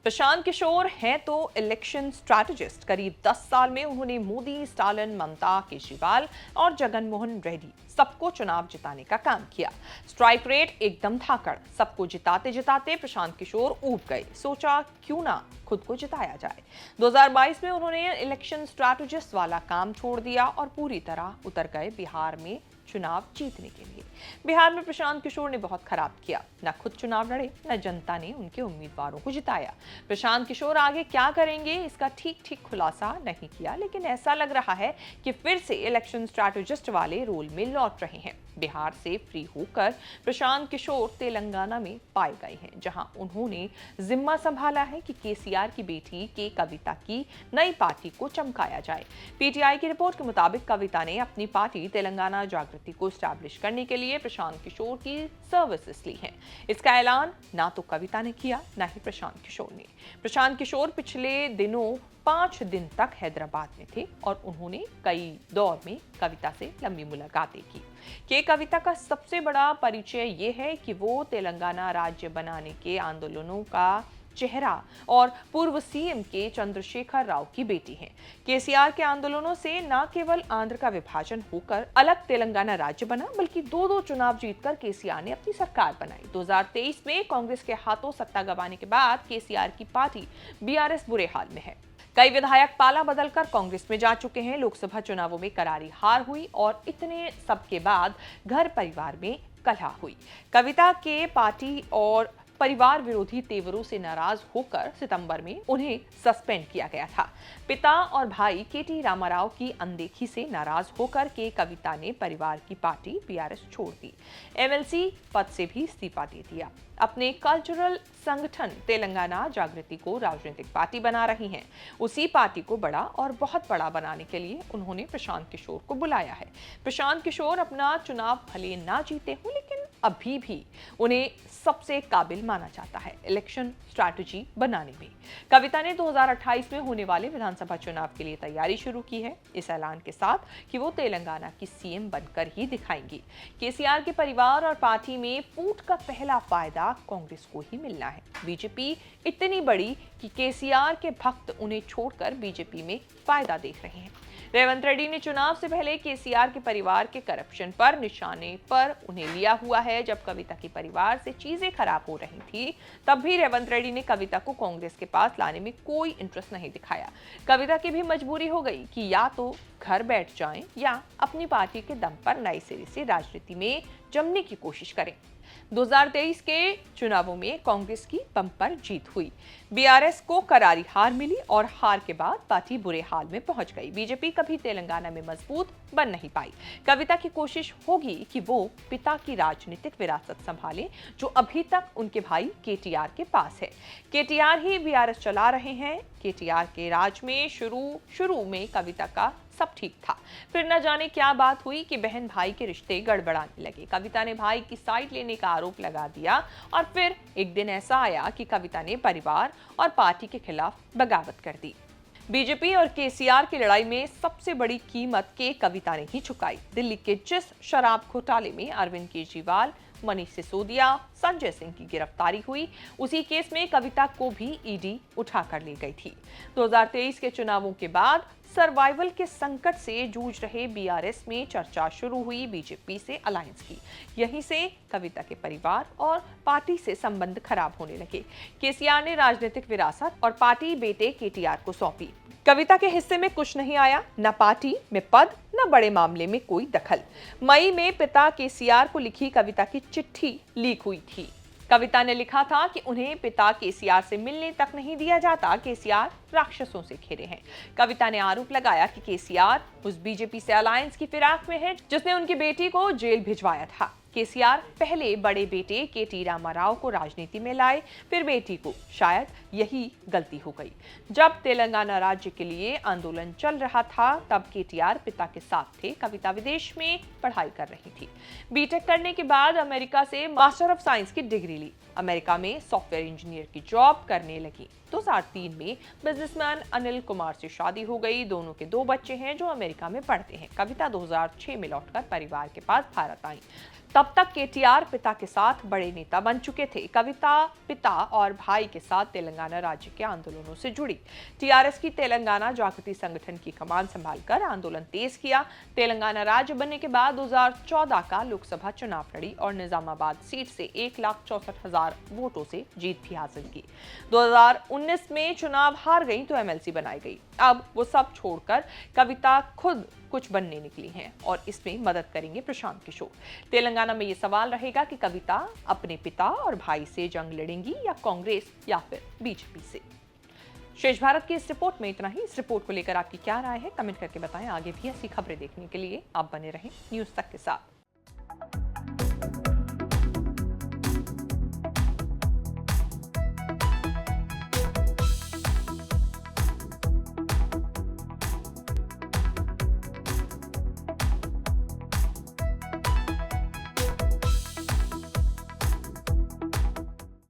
प्रशांत किशोर हैं तो election strategist. करीब 10 साल में उन्होंने मोदी, स्टालिन, ममता, केजरीवाल और जगनमोहन रेड्डी सबको चुनाव जिताने का काम किया। स्ट्राइक रेट एकदम धाकड़। सबको जिताते जिताते प्रशांत किशोर ऊब गए। सोचा क्यों ना खुद को जिताया जाए। 2022 में उन्होंने इलेक्शन स्ट्रैटेजिस्ट वाला काम छोड़ दिया और पूरी तरह उतर गए बिहार में चुनाव जीतने के लिए। बिहार में प्रशांत किशोर ने बहुत खराब किया। न खुद चुनाव लड़े, न जनता ने उनके उम्मीदवारों को जिताया। प्रशांत किशोर आगे क्या करेंगे इसका ठीक खुलासा नहीं किया, लेकिन ऐसा लग रहा है कि फिर से इलेक्शन स्ट्रैटेजिस्ट वाले रोल में लौट रहे हैं। बिहार से फ्री होकर प्रशांत किशोर तेलंगाना में पाए गए हैं, जहां उन्होंने जिम्मा संभाला है कि केसीआर की बेटी के कविता की नई पार्टी को चमकाया जाए। पीटीआई की रिपोर्ट के मुताबिक कविता ने अपनी पार्टी तेलंगाना जागृति को स्टैब्लिश करने के लिए प्रशांत किशोर की सर्विसेज ली हैं। इसका ऐलान ना तो कविता ने किया, ना ही प्रशांत किशोर ने। प्रशांत किशोर पिछले दिनों 5 दिन तक हैदराबाद में थे और उन्होंने कई दौर में कविता से लंबी मुलाकातें की। कविता का सबसे बड़ा परिचय ये है कि वो तेलंगाना राज्य बनाने के आंदोलनों का चेहरा और पूर्व सीएम के चंद्रशेखर राव की बेटी हैं। केसीआर के आंदोलनों से न केवल आंध्र का विभाजन होकर अलग तेलंगाना राज्य बना, बल्कि दो चुनाव जीतकर केसीआर ने अपनी सरकार बनाई। 2023 में कांग्रेस के हाथों सत्ता गंवाने के बाद केसीआर की पार्टी बीआरएस बुरे हाल में है। कई विधायक पाला बदलकर कांग्रेस में जा चुके हैं। लोकसभा चुनावों में करारी हार हुई और इतने सब के बाद घर परिवार में कलह हुई। कविता के पार्टी और परिवार विरोधी तेवरों से नाराज होकर सितंबर में उन्हें सस्पेंड किया गया था। पिता और भाई केटी रामाराव की अनदेखी से नाराज होकर कविता ने परिवार की पार्टी बीआरएस छोड़ दी। एमएलसी पद से भी इस्तीफा दे दिया। अपने कल्चरल संगठन तेलंगाना जागृति को राजनीतिक पार्टी बना रही हैं। उसी पार्टी को बड़ा और बहुत बड़ा बनाने के लिए उन्होंने प्रशांत किशोर को बुलाया है। प्रशांत किशोर अपना चुनाव भले ना जीते हों, लेकिन अभी भी उन्हें सबसे काबिल माना जाता है इलेक्शन स्ट्रैटेजी बनाने में। कविता ने 2028 में होने वाले विधानसभा चुनाव के लिए तैयारी शुरू की है, इस ऐलान के साथ कि वो तेलंगाना की सीएम बनकर ही दिखाएंगी। केसीआर के परिवार और पार्टी में फूट का पहला फायदा कांग्रेस को ही मिलना है। बीजेपी इतनी बड़ी कि केसीआर के भक्त उन्हें छोड़कर बीजेपी में फायदा देख रहे हैं। रेवंत रेड्डी ने चुनाव से पहले केसीआर के परिवार के करप्शन पर निशाने पर उन्हें लिया हुआ है। जब कविता के परिवार से चीजें खराब हो रही थी, तब भी रेवंत रेड्डी ने कविता को कांग्रेस के पास लाने में कोई इंटरेस्ट नहीं दिखाया। कविता की भी मजबूरी हो गई कि या तो घर बैठ जाएं या अपनी पार्टी के दम पर नए सिरे से राजनीति में जमने की कोशिश करें। 2023 के चुनावों में कांग्रेस की बम्पर जीत हुई। बीआरएस को करारी हार मिली और हार के बाद पार्टी बुरे हाल में पहुंच गई। बीजेपी कभी तेलंगाना में मजबूत बन नहीं पाई। कविता की कोशिश होगी कि वो पिता की राजनीतिक विरासत संभालें, जो अभी तक उनके भाई केटीआर के पास है। केटीआर ही बीआरएस चला रहे हैं। केटीआर के राज में शुरू में कविता का सब ठीक था, फिर न जाने क्या बात हुई कि बहन भाई के रिश्ते गड़बड़ाने लगे। कविता ने भाई की साइड लेने का आरोप लगा दिया और फिर एक दिन ऐसा आया कि कविता ने परिवार और पार्टी के खिलाफ बगावत कर दी। बीजेपी और केसीआर की लड़ाई में सबसे बड़ी कीमत कविता ने ही चुकाई। दिल्ली के जिस शराब घोटाले में अरविंद केजरीवाल, मनीष सिसोदिया, संजय सिंह की गिरफ्तारी हुई, उसी केस में कविता को भी ईडी उठा कर ले गई थी। 2023 के चुनावों के बाद सर्वाइवल के संकट से जूझ रहे बीआरएस में चर्चा शुरू हुई बीजेपी से अलायंस की। यहीं से कविता के परिवार और पार्टी से संबंध खराब होने लगे। केसीआर ने राजनीतिक विरासत और पार्टी बेटे केटीआर को सौंपी। कविता के हिस्से में कुछ नहीं आया, न पार्टी में पद, न बड़े मामले में कोई दखल। मई में पिता केसीआर को लिखी कविता की चिट्ठी लीक हुई थी। कविता ने लिखा था कि उन्हें पिता केसीआर से मिलने तक नहीं दिया जाता, केसीआर राक्षसों से घिरे हैं। कविता ने आरोप लगाया कि केसीआर उस बीजेपी से अलायंस की फिराक में है जिसने उनकी बेटी को जेल भिजवाया था। केसीआर पहले बड़े बेटे केटी रामाराव को राजनीति में लाए, फिर बेटी को। शायद यही गलती हो गई। जब तेलंगाना राज्य के लिए आंदोलन चल रहा था, तब केटीआर पिता के साथ थे। कविता विदेश में पढ़ाई कर रही थी। बीटेक करने के बाद अमेरिका से मास्टर ऑफ साइंस की डिग्री ली। अमेरिका में सॉफ्टवेयर इंजीनियर की जॉब करने लगी। 2003 में बिजनेसमैन अनिल कुमार से शादी हो गई। दोनों के 2 बच्चे हैं जो अमेरिका में पढ़ते हैं। कविता 2006 में लौटकर परिवार के पास भारत आई। तब तक केटीआर पिता के साथ बड़े नेता बन चुके थे। कविता पिता और भाई के साथ तेलंगाना राज्य के आंदोलनों से जुड़ी। टीआरएस की तेलंगाना जागृति संगठन की कमान संभालकर आंदोलन तेज किया। तेलंगाना राज्य बनने के बाद 2014 का लोकसभा चुनाव लड़ी और निजामाबाद सीट से 1,64,000 वोटों से जीत भी हासिल की। 2019 में चुनाव हार गई तो एमएलसी बनाई गई। अब वो सब छोड़कर कविता खुद कुछ बनने निकली हैं और इसमें मदद करेंगे प्रशांत किशोर। तेलंगाना में ये सवाल रहेगा कि कविता अपने पिता और भाई से जंग लड़ेंगी या कांग्रेस या फिर बीजेपी से। शेष भारत की इस रिपोर्ट में इतना ही। इस रिपोर्ट को लेकर आपकी क्या राय है, कमेंट करके बताएं। आगे भी ऐसी खबरें देखने के लिए आप बने रहें न्यूज़ तक के साथ।